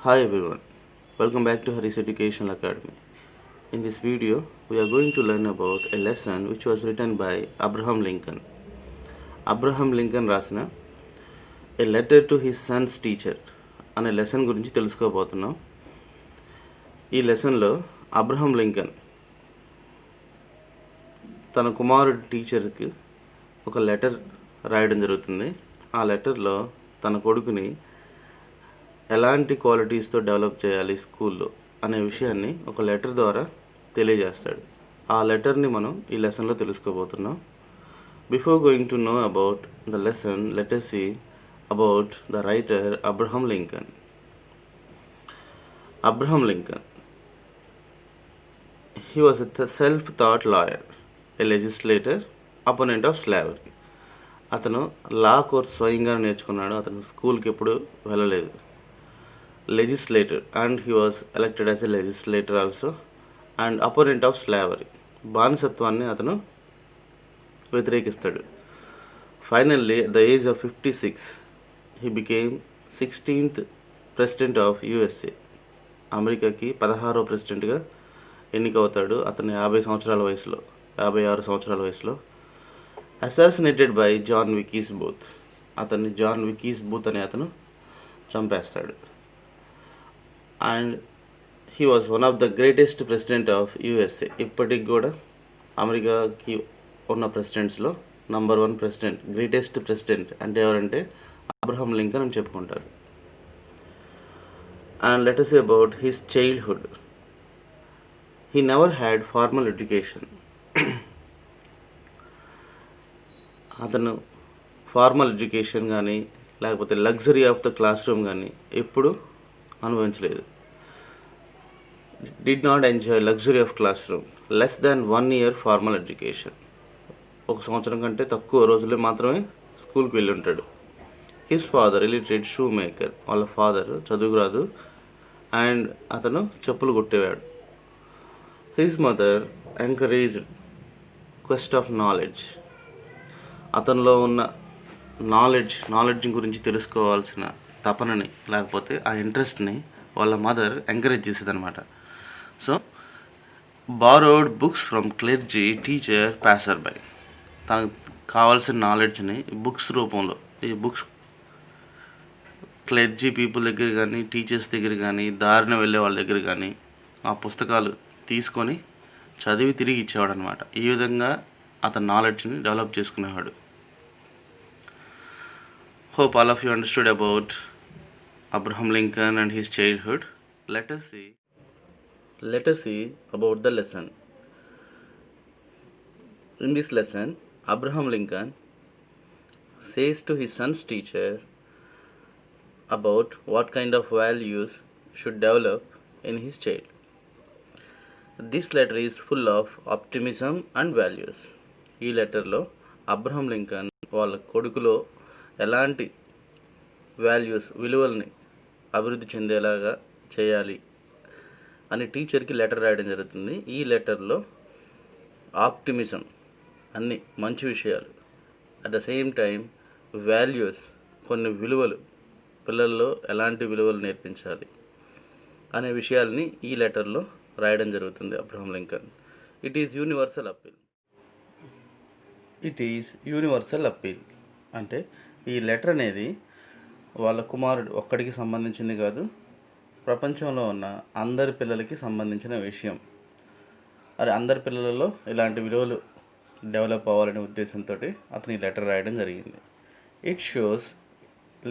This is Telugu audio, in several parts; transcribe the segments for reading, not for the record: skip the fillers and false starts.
Hi everyone, welcome back to Hari's Educational Academy. In this video, we are going to learn about a lesson which was written by Abraham Lincoln. Abraham Lincoln రాసిన A Letter to His Son's Teacher అనే లెసన్ గురించి తెలుసుకోబోతున్నాం. ఈ లెసన్లో అబ్రహం లింకన్ తన కుమారుడి టీచర్కి ఒక లెటర్ రాయడం జరుగుతుంది. ఆ లెటర్లో తన కొడుకుని ఎలాంటి క్వాలిటీస్తో డెవలప్ చేయాలి స్కూల్లో అనే విషయాన్ని ఒక లెటర్ ద్వారా తెలియజేస్తాడు. ఆ లెటర్ని మనం ఈ లెసన్లో తెలుసుకోబోతున్నాం. Before going to know about the lesson, let us see about the writer Abraham Lincoln. Abraham Lincoln, he was a self-taught lawyer, a legislator, opponent of slavery. అతను లా కోర్స్ స్వయంగా నేర్చుకున్నాడు. అతను స్కూల్కి ఎప్పుడు వెళ్ళలేదు. Legislator, and he was elected as a legislator also, and opponent of slavery. బానిసత్వాన్ని అతను వ్యతిరేకిస్తాడు. Finally at the age of 56 he became 16th president of USA. అమెరికాకి 16వ ప్రెసిడెంట్గా ఎన్నికవుతాడు. అతను 56 సంవత్సరాల వయసులో అసాసినేటెడ్ బై జాన్ వికీస్ బూత్. అతన్ని జాన్ వికీస్ బూత్ అనే అతను చంపేస్తాడు. And he was one of the greatest president of USA. ఇప్పటికి కూడా అమెరికాకి ఉన్న ప్రెసిడెంట్స్లో నంబర్ 1 ప్రెసిడెంట్, గ్రేటెస్ట్ ప్రెసిడెంట్ అంటే ఎవరంటే అబ్రహం లింకన్ అని చెప్పుకుంటారు. And let us say about his childhood. He never had formal education. అతను ఫార్మల్ ఎడ్యుకేషన్ కానీ లేకపోతే luxury of the classroom కానీ ఎప్పుడు అనుభవించలేదు. Did not enjoy luxury of classroom, less than 1 year formal education. 1 సంవత్సరం కంటే తక్కువ రోజులే మాత్రమే స్కూల్కి వెళ్ళి ఉంటాడు. His father illiterate shoemaker. వాళ్ళ ఫాదర్ చదువురాదు అండ్ అతను చెప్పులు కుట్టేవాడు. His mother encouraged quest of knowledge. అతనిలో ఉన్న నాలెడ్జ్ గురించి తెలుసుకోవాల్సిన తపనని లేకపోతే ఆ ఇంట్రెస్ట్ని వాళ్ళ మదర్ ఎంకరేజ్ చేసేదనమాట. So borrowed books from clergy, teacher, passer by. తనకు కావాల్సిన నాలెడ్జ్ని బుక్స్ రూపంలో, ఈ బుక్స్ క్లెర్జీ పీపుల్ దగ్గర కానీ, టీచర్స్ దగ్గర కానీ, దారిన వెళ్ళే వాళ్ళ దగ్గర కానీ ఆ పుస్తకాలు తీసుకొని చదివి తిరిగి ఇచ్చేవాడు అనమాట. ఈ విధంగా అతని నాలెడ్జ్ని డెవలప్ చేసుకునేవాడు. Hope all of you understood about Abraham Lincoln and his childhood. Let us see about the lesson. In this lesson, Abraham Lincoln says to his son's teacher about what kind of values should develop in his child. This letter is full of optimism and values. ఈ లెటర్లో అబ్రహం లింకన్ వాళ్ళ కొడుకులో ఎలాంటి విలువల్ని అభివృద్ధి చెందేలాగా చేయాలి అని టీచర్కి లెటర్ రాయడం జరుగుతుంది. ఈ లెటర్లో ఆప్టిమిజం, అన్ని మంచి విషయాలు, at the same time values, కొన్ని విలువలు, పిల్లల్లో ఎలాంటి విలువలు నేర్పించాలి అనే విషయాల్ని ఈ లెటర్లో రాయడం జరుగుతుంది Abraham Lincoln. It is universal appeal. అంటే ఈ లెటర్ అనేది వాళ్ళ కుమారుడు ఒక్కడికి సంబంధించింది కాదు, ప్రపంచంలో ఉన్న అందరి పిల్లలకి సంబంధించిన విషయం. అందరి పిల్లలలో ఇలాంటి విలువలు డెవలప్ అవ్వాలనే ఉద్దేశంతో అతను ఈ లెటర్ రాయడం జరిగింది. It shows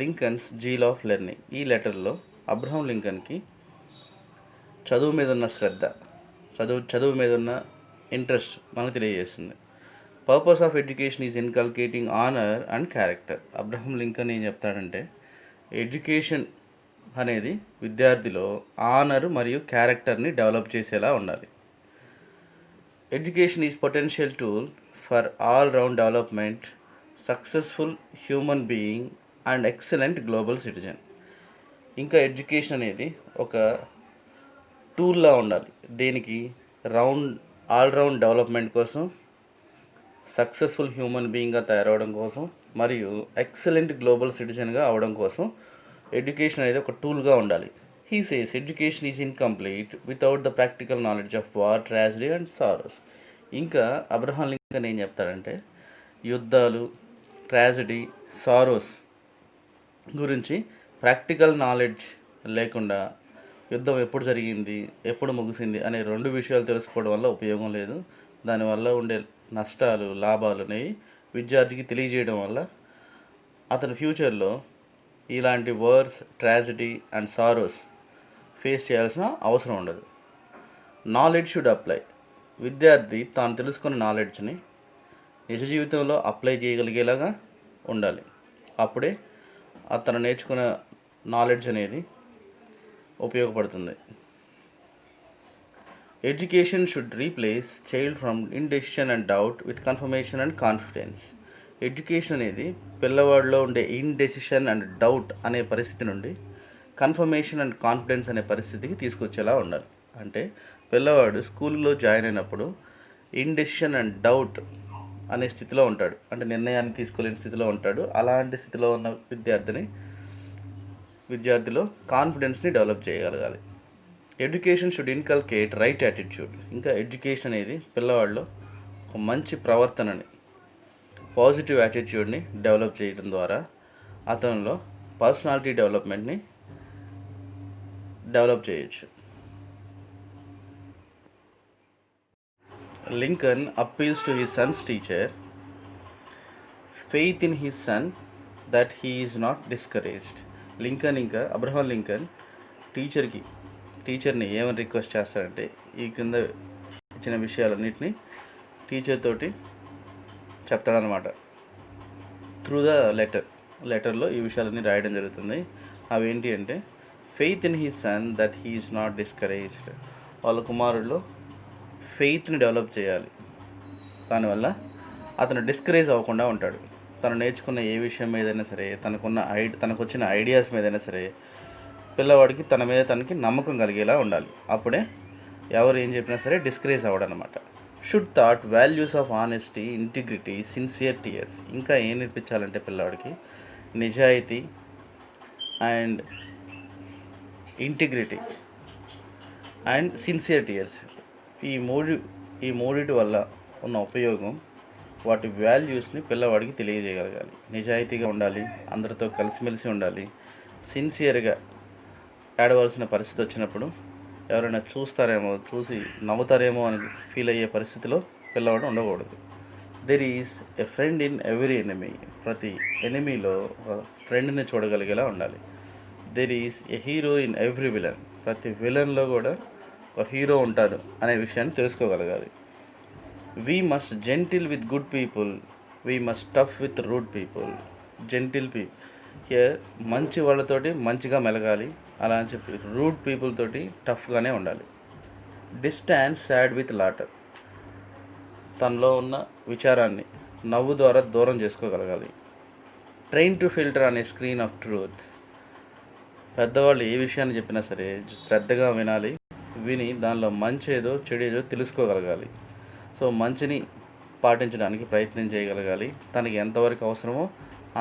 Lincoln's zeal of learning. ఈ లెటర్లో అబ్రహం లింకన్కి చదువు మీద ఉన్న శ్రద్ధ, చదువు మీద ఉన్న ఇంట్రెస్ట్ మనకు తెలియజేస్తుంది. Purpose of education is inculcating honour and character. Abraham Lincoln ఏం చెప్తాడంటే ఎడ్యుకేషన్ అనేది విద్యార్థిలో ఆనర్ మరియు క్యారెక్టర్ని డెవలప్ చేసేలా ఉండాలి. Education is potential tool for all round development, successful human being and excellent global citizen. ఇంకా ఎడ్యుకేషన్ అనేది ఒక టూల్లా ఉండాలి. దేనికి? ఆల్ రౌండ్ డెవలప్మెంట్ కోసం, సక్సెస్ఫుల్ హ్యూమన్ బీయింగ్గా తయారవడం కోసం మరియు ఎక్సలెంట్ గ్లోబల్ సిటిజన్గా అవడం కోసం ఎడ్యుకేషన్ అనేది ఒక టూల్గా ఉండాలి. He says education is incomplete without the practical knowledge of war, tragedy and sorrows. ఇంకా అబ్రహాం లింకన్ ఏం చెప్తాడంటే యుద్ధాలు, ట్రాజడీ, సారోస్ గురించి ప్రాక్టికల్ నాలెడ్జ్ లేకుండా యుద్ధం ఎప్పుడు జరిగింది, ఎప్పుడు ముగిసింది అనే రెండు విషయాలు తెలుసుకోవడం వల్ల ఉపయోగం లేదు. దానివల్ల ఉండే నష్టాలు, లాభాలు అనేవి విద్యార్థికి తెలియజేయడం వల్ల అతని ఫ్యూచర్లో ఇలాంటి worse, tragedy and sorrows face చేయాల్సిన అవసరం ఉండదు. Knowledge should apply. విద్యార్థి తాను తెలుసుకున్న నాలెడ్జ్ని నిజ జీవితంలో అప్లై చేయగలిగేలాగా ఉండాలి. అప్పుడే అతను నేర్చుకున్న నాలెడ్జ్ అనేది ఉపయోగపడుతుంది. Education should replace child from indecision and doubt with confirmation and confidence. Education అనేది పిల్లవాడిలో ఉండే ఇండెసిషన్ అండ్ డౌట్ అనే పరిస్థితి నుండి కన్ఫర్మేషన్ అండ్ కాన్ఫిడెన్స్ అనే పరిస్థితికి తీసుకొచ్చేలా ఉండాలి. అంటే పిల్లవాడు స్కూల్లో జాయిన్ అయినప్పుడు ఇండెసిషన్ అండ్ డౌట్ అనే స్థితిలో ఉంటాడు, అంటే నిర్ణయాన్ని తీసుకోలేని స్థితిలో ఉంటాడు. అలాంటి స్థితిలో ఉన్న విద్యార్థిలో కాన్ఫిడెన్స్ని డెవలప్ చేయగలగాలి. Education should inculcate right attitude. ఇంకా ఎడ్యుకేషన్ అనేది పిల్లవాడిలో ఒక మంచి ప్రవర్తనని, పాజిటివ్ యాటిట్యూడ్ని డెవలప్ చేయడం ద్వారా అతనిలో పర్సనాలిటీ డెవలప్మెంట్ని డెవలప్ చేయొచ్చు. Lincoln appeals to his Sons teacher faith in his son that he is not discouraged. Lincoln ఇంకా అబ్రహాం లింకన్ టీచర్ని ఏమని రిక్వెస్ట్ చేస్తారంటే ఈ కింద ఇచ్చిన విషయాలన్నింటినీ టీచర్ తోటి చెప్తాడనమాట. త్రూ ద లెటర్లో ఈ విషయాలన్నీ రాయడం జరుగుతుంది. అవి ఏంటి అంటే faith in his son that he is not discouraged. వాళ్ళ కుమారుల్లో ఫెయిత్ని డెవలప్ చేయాలి. దానివల్ల అతను డిస్కరేజ్ అవ్వకుండా ఉంటాడు. తను నేర్చుకున్న ఏ విషయం మీదైనా సరే, తనకు వచ్చిన ఐడియాస్ మీదైనా సరే పిల్లవాడికి తన మీద తనకి నమ్మకం కలిగేలా ఉండాలి. అప్పుడే ఎవరు ఏం చెప్పినా సరే డిస్కరేజ్ అవ్వడనమాట. Should thought values of honesty, integrity, sincerity. ఇంకా ఏం నేర్పించాలంటే పిల్లవాడికి నిజాయితీ అండ్ ఇంటిగ్రిటీ అండ్ సిన్సియర్టీయర్స్. ఈ మూడిటి వల్ల ఉన్న ఉపయోగం, వాటి వాల్యూస్ని పిల్లవాడికి తెలియజేయగలగాలి. నిజాయితీగా ఉండాలి, అందరితో కలిసిమెలిసి ఉండాలి, సిన్సియర్గా ఏడవలసిన పరిస్థితి వచ్చినప్పుడు ఎవరైనా చూసి నవ్వుతారేమో అని ఫీల్ అయ్యే పరిస్థితిలో పిల్లవాడు ఉండకూడదు. There is a friend in every enemy. ప్రతి ఎనిమీలో ఒక ఫ్రెండ్ని చూడగలిగేలా ఉండాలి. There is a hero in every villain. ప్రతి విలన్లో కూడా ఒక హీరో ఉంటాడు అనే విషయాన్ని తెలుసుకోగలగాలి. We must gentle with good people, we must tough with rude people. Gentle people here మంచి వాళ్ళతోటి మంచిగా మెలగాలి, అలా అని చెప్పి రూడ్ పీపుల్ తోటి టఫ్గానే ఉండాలి. Distance sad with laughter. తనలో ఉన్న విచారాన్ని నవ్వు ద్వారా దూరం చేసుకోగలగాలి. ట్రైన్ టు ఫిల్టర్ అనే స్క్రీన్ ఆఫ్ ట్రూత్. పెద్దవాళ్ళు ఏ విషయాన్ని చెప్పినా సరే శ్రద్ధగా విని దానిలో మంచేదో చెడేదో తెలుసుకోగలగాలి. సో మంచిని పాటించడానికి ప్రయత్నం చేయగలగాలి. తనకి ఎంతవరకు అవసరమో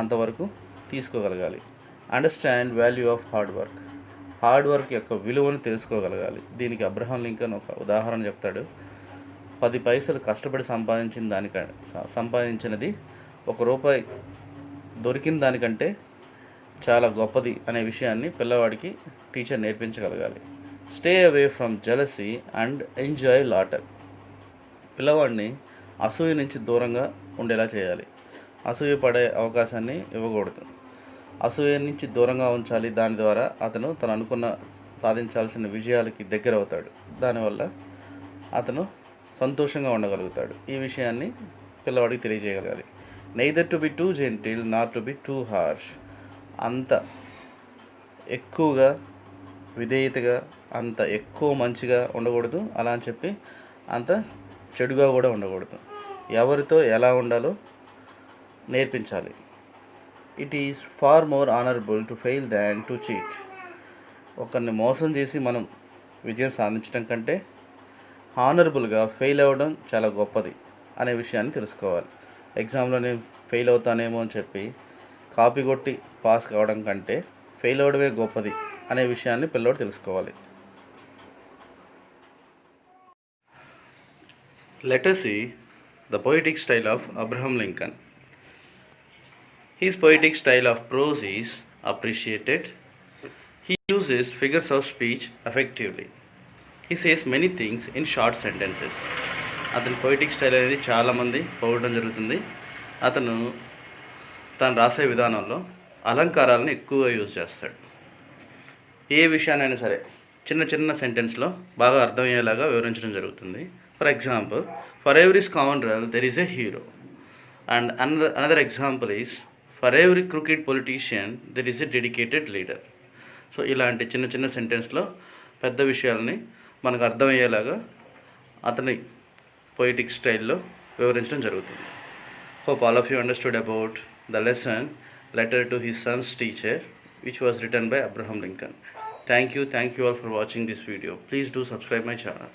అంతవరకు తీసుకోగలగాలి. Understand value of hard work యొక్క విలువను తెలుసుకోగలగాలి. దీనికి అబ్రహాం లింకన్ ఒక ఉదాహరణ చెప్తాడు. 10 పైసలు కష్టపడి సంపాదించినది ₹1 దొరికిన దానికంటే చాలా గొప్పది అనే విషయాన్ని పిల్లవాడికి టీచర్ నేర్పించగలగాలి. Stay away from jealousy and enjoy laughter. పిల్లవాడిని అసూయ నుంచి దూరంగా ఉండేలా చేయాలి. అసూయ పడే అవకాశాన్ని ఇవ్వకూడదు. అసూయ నుంచి దూరంగా ఉంచాలి. దాని ద్వారా అతను అనుకున్న సాధించాల్సిన విజయాలకి దగ్గర అవుతాడు. దానివల్ల అతను సంతోషంగా ఉండగలుగుతాడు. ఈ విషయాన్ని పిల్లవాడికి తెలియజేయగలగాలి. Neither to be too gentle not to be too harsh. అంత ఎక్కువగా విధేయతగా, అంత ఎక్కువ మంచిగా ఉండకూడదు, అలా అని చెప్పి అంత చెడుగా కూడా ఉండకూడదు. ఎవరితో ఎలా ఉండాలో నేర్పించాలి. It is far more honourable to fail than to cheat. ఒకరిని మోసం చేసి మనం విజయం సాధించడం కంటే హానరబుల్గా ఫెయిల్ అవ్వడం చాలా గొప్పది అనే విషయాన్ని తెలుసుకోవాలి. ఎగ్జామ్లో నేను ఫెయిల్ అవుతానేమో అని చెప్పి కాపీ కొట్టి పాస్ కావడం కంటే ఫెయిల్ అవ్వడమే గొప్పది అనే విషయాన్ని పిల్లోడు తెలుసుకోవాలి. Let us see the poetic style of Abraham Lincoln. His poetic style of prose is appreciated. He uses figures of speech effectively. He says many things in short sentences. అతని పొయిటిక్ స్టైల్ అనేది చాలామంది పొగడడం జరుగుతుంది. అతను తను రాసే విధానంలో అలంకారాలను ఎక్కువగా యూజ్ చేస్తాడు. ఏ విషయాన్నైనా సరే చిన్న చిన్న సెంటెన్స్లో బాగా అర్థమయ్యేలాగా వివరించడం జరుగుతుంది. For example, for every scoundrel there is a hero. And another example is for every crooked politician there is a dedicated leader. So ఇలాంటి చిన్న చిన్న సెంటెన్స్లో పెద్ద విషయాలని మనకు అర్థమయ్యేలాగా అతని పొయిటిక్ స్టైల్లో వివరించడం జరుగుతుంది. Hope all of you understood about the lesson Letter to His Son's Teacher, which was written by Abraham Lincoln. Thank you all for watching this video. Please do subscribe my channel.